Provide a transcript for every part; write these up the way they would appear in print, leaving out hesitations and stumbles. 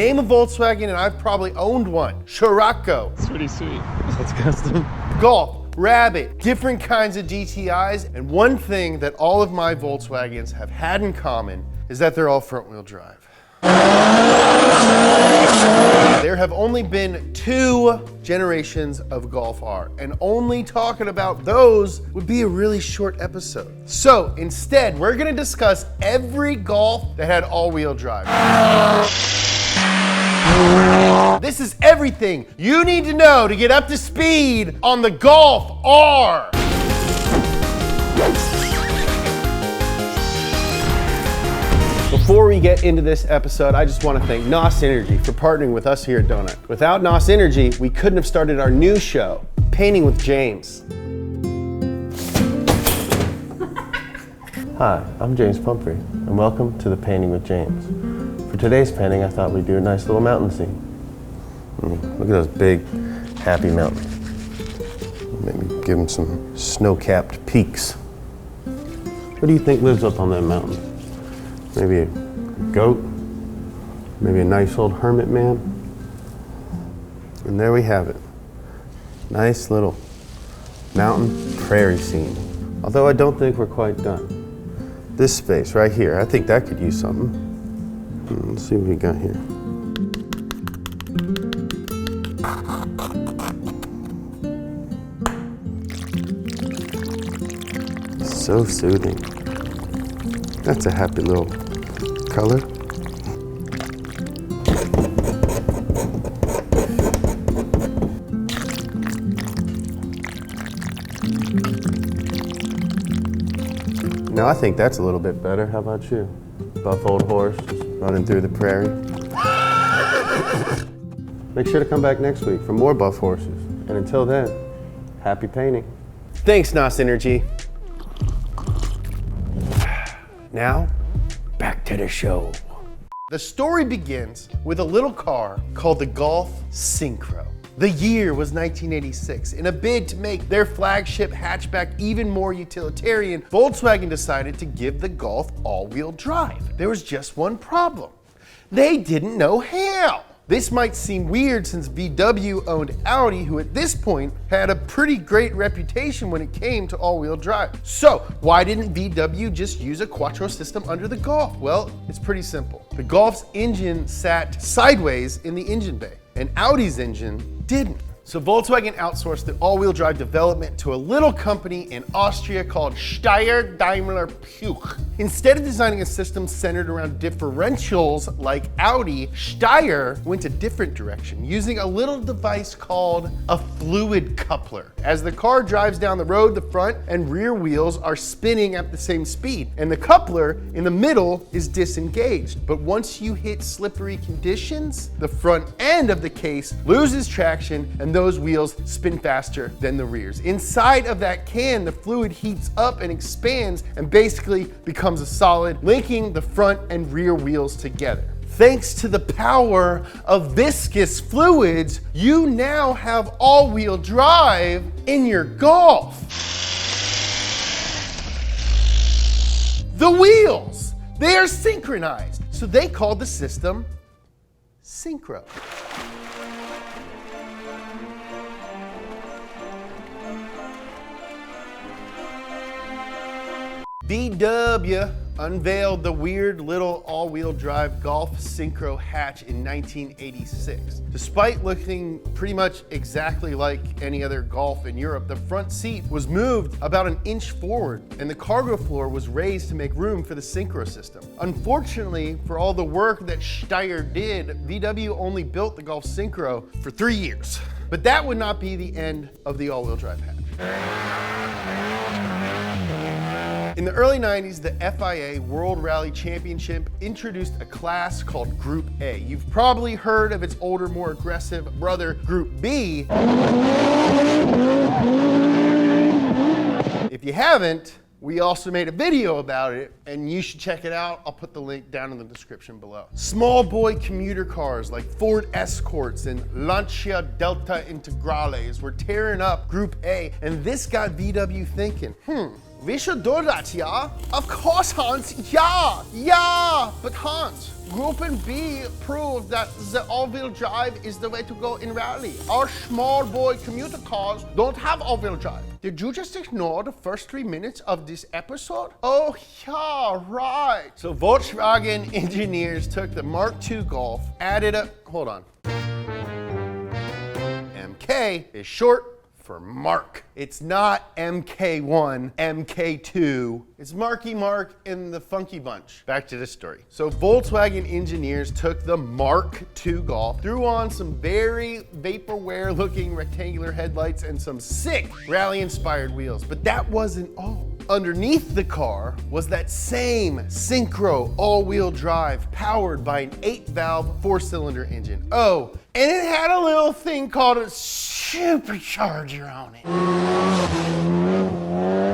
Name a Volkswagen and I've probably owned one. Scirocco. It's pretty sweet. That's custom. Golf, Rabbit, different kinds of GTIs, and one thing that all of my Volkswagens have had in common is that they're all front-wheel drive. There have only been 2 generations of Golf R, and only talking about those would be a really short episode. So instead, we're gonna discuss every Golf that had all-wheel drive. This is everything you need to know to get up to speed on the Golf R. Before we get into this episode, I just want to thank NOS Energy for partnering with us here at Donut. Without NOS Energy, we couldn't have started our new show, Painting with James. Hi, I'm James Pumphrey, and welcome to the Painting with James. For today's painting, I thought we'd do a nice little mountain scene. Look at those big, happy mountains. Maybe give them some snow-capped peaks. What do you think lives up on that mountain? Maybe a goat? Maybe a nice old hermit man? And there we have it. Nice little mountain prairie scene. Although I don't think we're quite done. This space right here, I think that could use something. Let's see what we got here. So soothing. That's a happy little color. Now I think that's a little bit better. How about you? Buff old horse just running through the prairie. Make sure to come back next week for more buff horses. And until then, happy painting. Thanks, NOS Energy. Now, back to the show. The story begins with a little car called the Golf Syncro. The year was 1986. In a bid to make their flagship hatchback even more utilitarian, Volkswagen decided to give the Golf all-wheel drive. There was just one problem. They didn't know how. This might seem weird since VW owned Audi, who at this point had a pretty great reputation when it came to all-wheel drive. So why didn't VW just use a quattro system under the Golf? Well, it's pretty simple. The Golf's engine sat sideways in the engine bay, and Audi's engine didn't. So Volkswagen outsourced the all-wheel drive development to a little company in Austria called Steyr Daimler Puch. Instead of designing a system centered around differentials like Audi, Steyr went a different direction, using a little device called a fluid coupler. As the car drives down the road, the front and rear wheels are spinning at the same speed, and the coupler in the middle is disengaged. But once you hit slippery conditions, the front end of the case loses traction and those wheels spin faster than the rears. Inside of that can, the fluid heats up and expands and basically becomes a solid, linking the front and rear wheels together. Thanks to the power of viscous fluids, you now have all-wheel drive in your Golf. The wheels, they are synchronized, so they called the system Syncro. VW unveiled the weird little all-wheel drive Golf Syncro hatch in 1986. Despite looking pretty much exactly like any other Golf in Europe, the front seat was moved about an inch forward and the cargo floor was raised to make room for the Syncro system. Unfortunately, for all the work that Steyr did, VW only built the Golf Syncro for 3 years. But that would not be the end of the all-wheel drive hatch. In the early 90s, the FIA World Rally Championship introduced a class called Group A. You've probably heard of its older, more aggressive brother, Group B. If you haven't, we also made a video about it, and you should check it out. I'll put the link down in the description below. Small boy commuter cars like Ford Escorts and Lancia Delta Integrales were tearing up Group A, and this got VW thinking, We should do that, yeah? Of course, Hans, yeah! Yeah! But Hans, Group B proved that the all-wheel drive is the way to go in rally. Our small boy commuter cars don't have all-wheel drive. Did you just ignore the first 3 minutes of this episode? Oh yeah, right. So Volkswagen engineers took the Mark II Golf, added a, hold on. MK is short for Mark. It's not MK1, MK2. It's Marky Mark and the Funky Bunch. Back to this story. So Volkswagen engineers took the Mark II Golf, threw on some very vaporware looking rectangular headlights and some sick rally-inspired wheels. But that wasn't all. Underneath the car was that same Syncro all-wheel drive powered by an 8-valve 4-cylinder engine. Oh, and it had a little thing called a supercharger on it.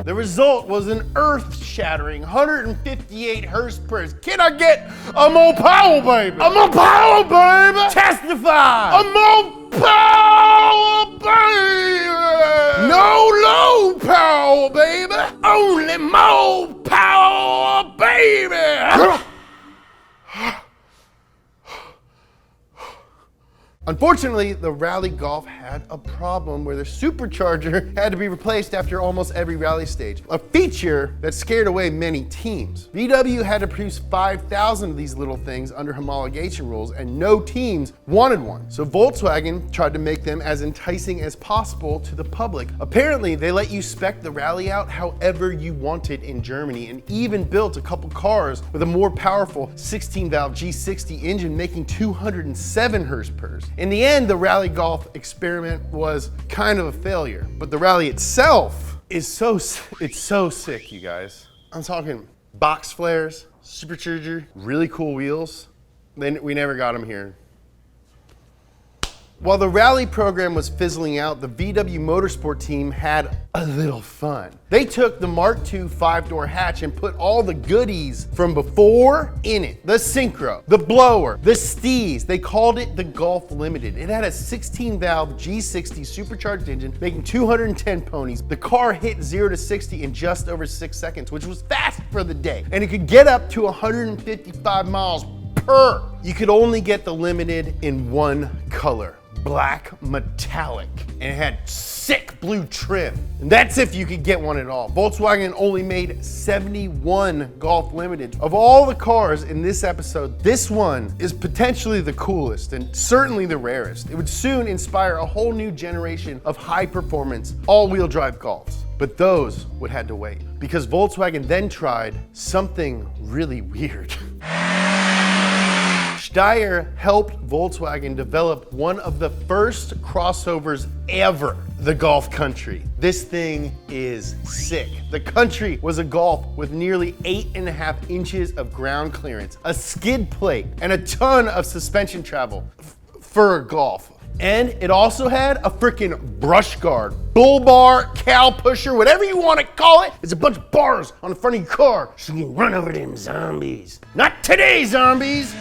The result was an earth-shattering 158 horsepower. Can I get a more power, baby? A more power, baby! Testify! A more power, baby! No low power, baby! Only more power, baby! Unfortunately, the Rally Golf had a problem where the supercharger had to be replaced after almost every rally stage, a feature that scared away many teams. VW had to produce 5,000 of these little things under homologation rules, and no teams wanted one. So Volkswagen tried to make them as enticing as possible to the public. Apparently, they let you spec the Rally out however you wanted in Germany, and even built a couple cars with a more powerful 16-valve G60 engine making 207 horsepower. In the end, the Rally Golf experiment was kind of a failure, but the Rally itself is so sick, you guys. I'm talking box flares, supercharger, really cool wheels. Then we never got them here. While the Rally program was fizzling out, the VW Motorsport Team had a little fun. They took the Mark II 5-door hatch and put all the goodies from before in it. The Syncro, the blower, the steez. They called it the Golf Limited. It had a 16-valve G60 supercharged engine making 210 ponies. The car hit 0 to 60 in just over 6 seconds, which was fast for the day. And it could get up to 155 miles per. You could only get the Limited in one color. Black metallic, and it had sick blue trim. And that's if you could get one at all. Volkswagen only made 71 Golf Limiteds. Of all the cars in this episode, this one is potentially the coolest and certainly the rarest. It would soon inspire a whole new generation of high-performance, all-wheel drive Golfs. But those would have to wait, because Volkswagen then tried something really weird. Steyr helped Volkswagen develop one of the first crossovers ever, the Golf Country. This thing is sick. The Country was a Golf with nearly 8.5 inches of ground clearance, a skid plate, and a ton of suspension travel for a Golf. And it also had a freaking brush guard, bull bar, cow pusher, whatever you want to call it. It's a bunch of bars on the front of your car so you can run over them zombies. Not today, zombies!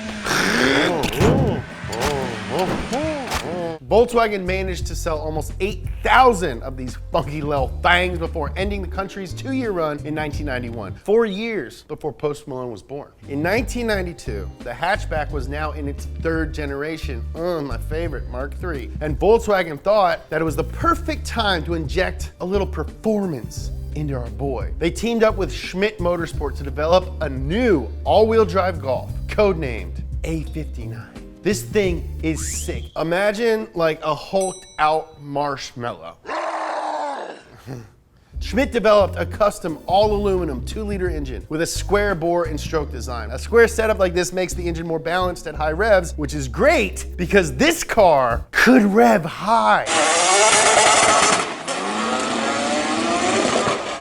Volkswagen managed to sell almost 8,000 of these funky little things before ending the Country's 2-year run in 1991, 4 years before Post Malone was born. In 1992, the hatchback was now in its 3rd generation, my favorite, Mark III, and Volkswagen thought that it was the perfect time to inject a little performance into our boy. They teamed up with Schmidtmotorsport to develop a new all-wheel drive Golf, codenamed A59. This thing is sick. Imagine like a hulked out marshmallow. Schmidt developed a custom all aluminum 2-liter engine with a square bore and stroke design. A square setup like this makes the engine more balanced at high revs, which is great because this car could rev high.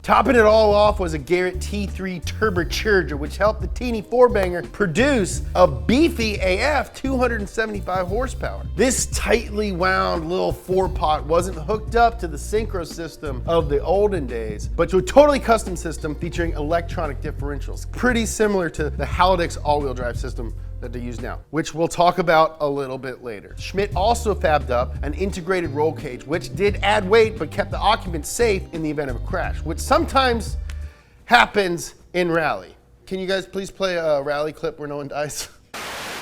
Topping it all off was a Garrett T3 turbocharger, which helped the teeny 4-banger produce a beefy AF 275 horsepower. This tightly wound little 4-pot wasn't hooked up to the Syncro system of the olden days, but to a totally custom system featuring electronic differentials, pretty similar to the Haldex all-wheel drive system that they use now, which we'll talk about a little bit later. Schmidt also fabbed up an integrated roll cage, which did add weight but kept the occupants safe in the event of a crash, which sometimes happens in rally. Can you guys please play a rally clip where no one dies?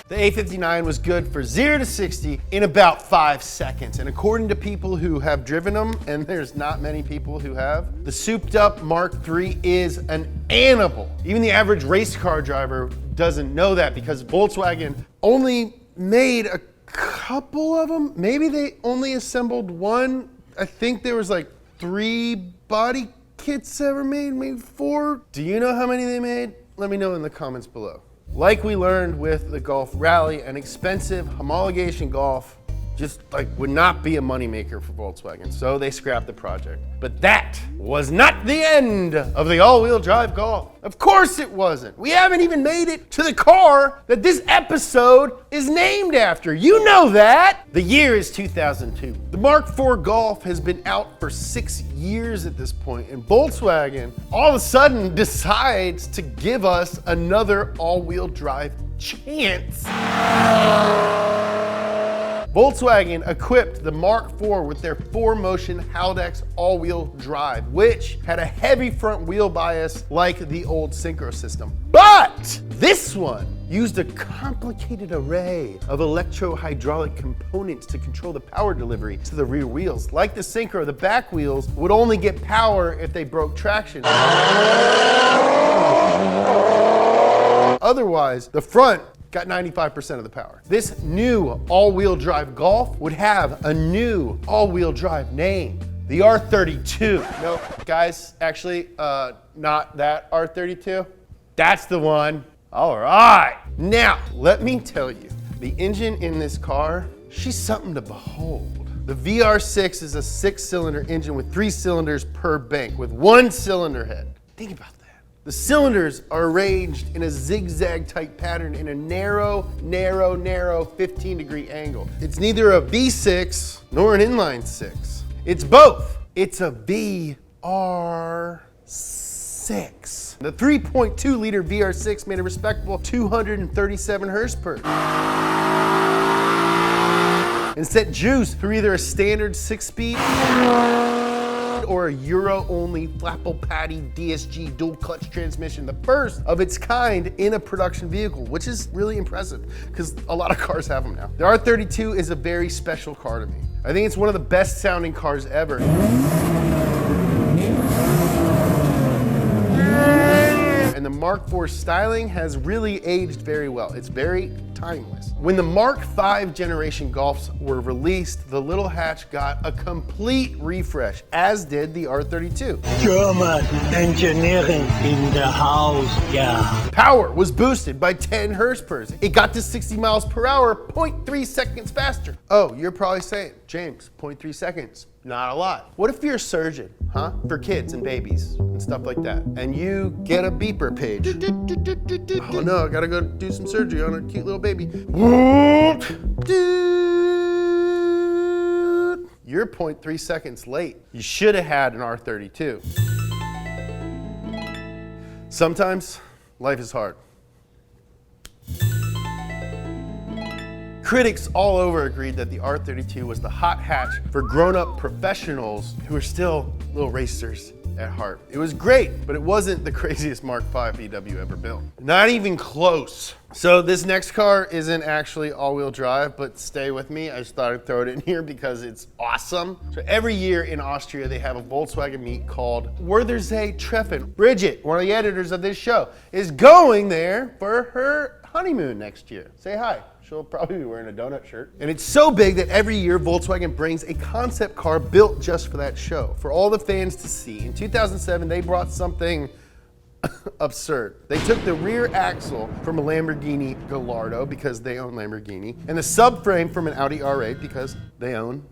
The A59 was good for 0 to 60 in about 5 seconds. And according to people who have driven them, and there's not many people who have, the souped up Mark III is an animal. Even the average race car driver doesn't know that because Volkswagen only made a couple of them. Maybe they only assembled one. I think there was like 3 body kits ever made, maybe 4. Do you know how many they made? Let me know in the comments below. Like we learned with the Golf Rally, an expensive homologation Golf just like would not be a moneymaker for Volkswagen, so they scrapped the project. But that was not the end of the all-wheel drive Golf. Of course it wasn't. We haven't even made it to the car that this episode is named after. You know that. The year is 2002. The Mark IV Golf has been out for 6 years at this point, and Volkswagen all of a sudden decides to give us another all-wheel drive chance. Volkswagen equipped the Mark IV with their 4Motion Haldex all-wheel drive, which had a heavy front wheel bias like the old Syncro system. But this one used a complicated array of electro-hydraulic components to control the power delivery to the rear wheels. Like the Syncro, the back wheels would only get power if they broke traction. Otherwise, the front got 95% of the power. This new all-wheel drive Golf would have a new all-wheel drive name, the R32. No, guys, actually, not that R32. That's the one. All right. Now, let me tell you, the engine in this car, she's something to behold. The VR6 is a 6-cylinder engine with 3 cylinders per bank with 1 cylinder head. Think about that. The cylinders are arranged in a zigzag type pattern in a narrow 15-degree angle. It's neither a V6 nor an inline 6. It's both. It's a VR6. The 3.2-liter VR6 made a respectable 237 horsepower and set juice through either a standard 6-speed or a Euro-only Flapple-Patty DSG dual-clutch transmission, the first of its kind in a production vehicle, which is really impressive because a lot of cars have them now. The R32 is a very special car to me. I think it's one of the best sounding cars ever. And the Mark IV styling has really aged very well. It's very timeless. When the Mark V generation Golfs were released, the little hatch got a complete refresh, as did the R32. German engineering in the house, yeah. Power was boosted by 10 horsepower. It got to 60 miles per hour, 0.3 seconds faster. Oh, you're probably saying, James, 0.3 seconds. Not a lot. What if you're a surgeon, huh? For kids and babies and stuff like that. And you get a beeper page. Oh no, I gotta go do some surgery on a cute little baby. You're 0.3 seconds late. You should have had an R32. Sometimes life is hard. Critics all over agreed that the R32 was the hot hatch for grown-up professionals who are still little racers at heart. It was great, but it wasn't the craziest Mark V VW ever built. Not even close. So this next car isn't actually all-wheel drive, but stay with me. I just thought I'd throw it in here because it's awesome. So every year in Austria, they have a Volkswagen meet called Wörthersee Treffen. Bridget, one of the editors of this show, is going there for her honeymoon next year. Say hi. She'll probably be wearing a donut shirt. And it's so big that every year Volkswagen brings a concept car built just for that show, for all the fans to see. In 2007, they brought something absurd. They took the rear axle from a Lamborghini Gallardo because they own Lamborghini, and the subframe from an Audi R8 because they own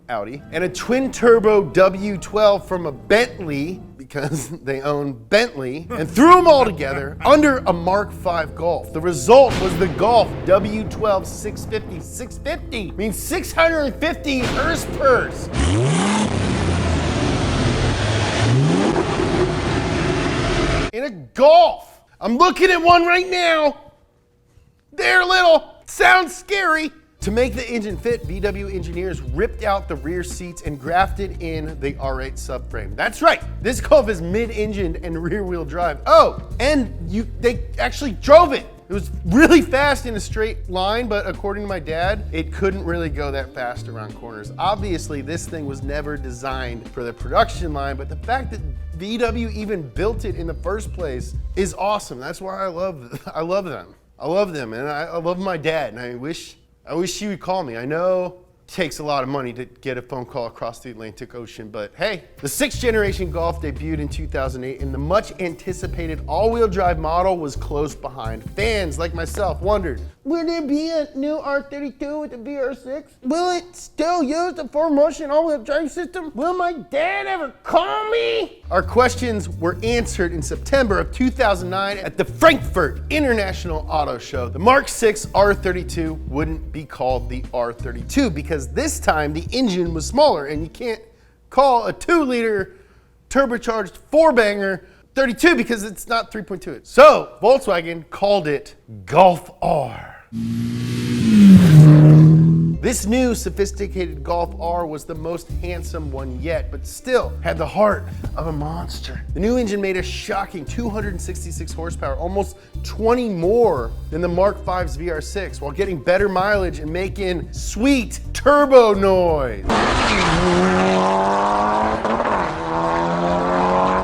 Audi, and a twin-turbo W12 from a Bentley because they own Bentley, and threw them all together under a Mark V Golf. The result was the Golf W12 650. 650 means 650 horsepower. In a Golf. I'm looking at one right now. They're little. Sounds scary. To make the engine fit, VW engineers ripped out the rear seats and grafted in the R8 subframe. That's right, this Golf is mid-engined and rear-wheel drive. Oh, and they actually drove it. It was really fast in a straight line, but according to my dad, it couldn't really go that fast around corners. Obviously, this thing was never designed for the production line, but the fact that VW even built it in the first place is awesome. That's why I love them. I love them, and I love my dad, and I wish he would call me. I know it takes a lot of money to get a phone call across the Atlantic Ocean, but hey, the 6th generation Golf debuted in 2008, and the much anticipated all-wheel drive model was close behind. Fans like myself wondered, will there be a new R32 with the VR6? Will it still use the 4Motion all-wheel drive system? Will my dad ever call me? Our questions were answered in September of 2009 at the Frankfurt International Auto Show. The Mark VI R32 wouldn't be called the R32 because this time the engine was smaller, and you can't call a 2-liter turbocharged 4-banger 32 because it's not 3.2. So Volkswagen called it Golf R. This new sophisticated Golf R was the most handsome one yet, but still had the heart of a monster. The new engine made a shocking 266 horsepower, almost 20 more than the Mark V's VR6, while getting better mileage and making sweet turbo noise.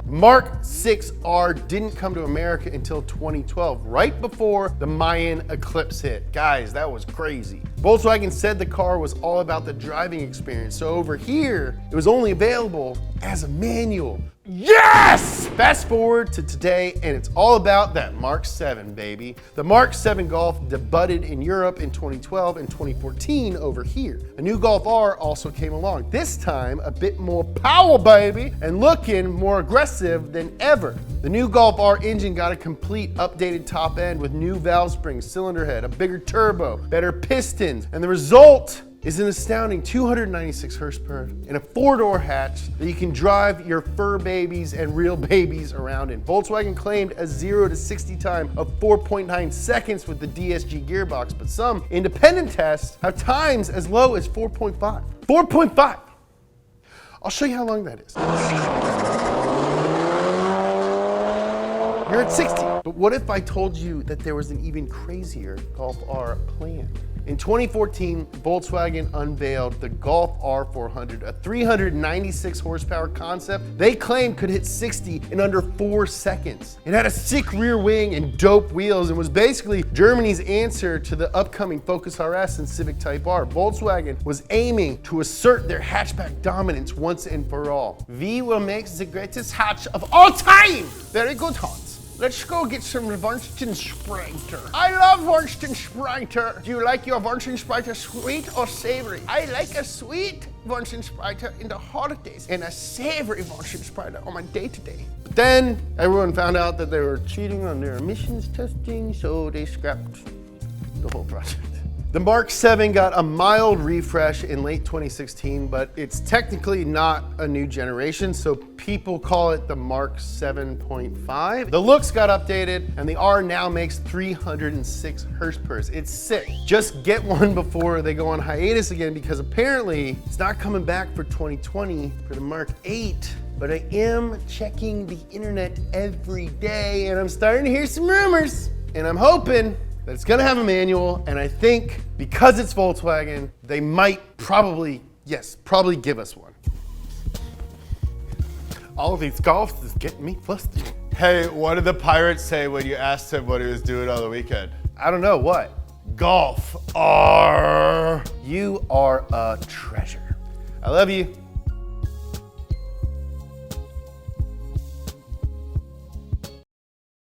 Mark VI-R didn't come to America until 2012, right before the Mayan eclipse hit. Guys, that was crazy. Volkswagen said the car was all about the driving experience, so over here, it was only available as a manual. Yes! Fast forward to today, and it's all about that Mark VII, baby. The Mark VII Golf debuted in Europe in 2012 and 2014 over here. A new Golf R also came along, this time a bit more power, baby, and looking more aggressive than ever. The new Golf R engine got a complete updated top end with new valve springs, cylinder head, a bigger turbo, better pistons, and the result is an astounding 296 horsepower in a 4-door hatch that you can drive your fur babies and real babies around in. Volkswagen claimed a 0 to 60 time of 4.9 seconds with the DSG gearbox, but some independent tests have times as low as 4.5. 4.5! I'll show you how long that is. You're at 60. But what if I told you that there was an even crazier Golf R plan? In 2014, Volkswagen unveiled the Golf R400, a 396 horsepower concept they claimed could hit 60 in under 4 seconds. It had a sick rear wing and dope wheels and was basically Germany's answer to the upcoming Focus RS and Civic Type R. Volkswagen was aiming to assert their hatchback dominance once and for all. We will make the greatest hatch of all time! Very good, Hans. Let's go get some Ventsislav. I love Ventsislav. Do you like your Ventsislav sweet or savory? I like a sweet Ventsislav in the holidays and a savory Ventsislav on my day-to-day. But then everyone found out that they were cheating on their emissions testing, so they scrapped the whole project. The Mark VII got a mild refresh in late 2016, but it's technically not a new generation, so people call it the Mark 7.5. The looks got updated, and the R now makes 306 horsepower. It's sick. Just get one before they go on hiatus again, because apparently it's not coming back for 2020 for the Mark 8. But I am checking the internet every day, and I'm starting to hear some rumors, and I'm hoping that it's gonna have a manual, and I think because it's Volkswagen, they might probably give us one. All of these Golfs is getting me flustered. Hey, what did the pirate say when you asked him what he was doing on the weekend? I don't know, what? Golf R. You are a treasure. I love you.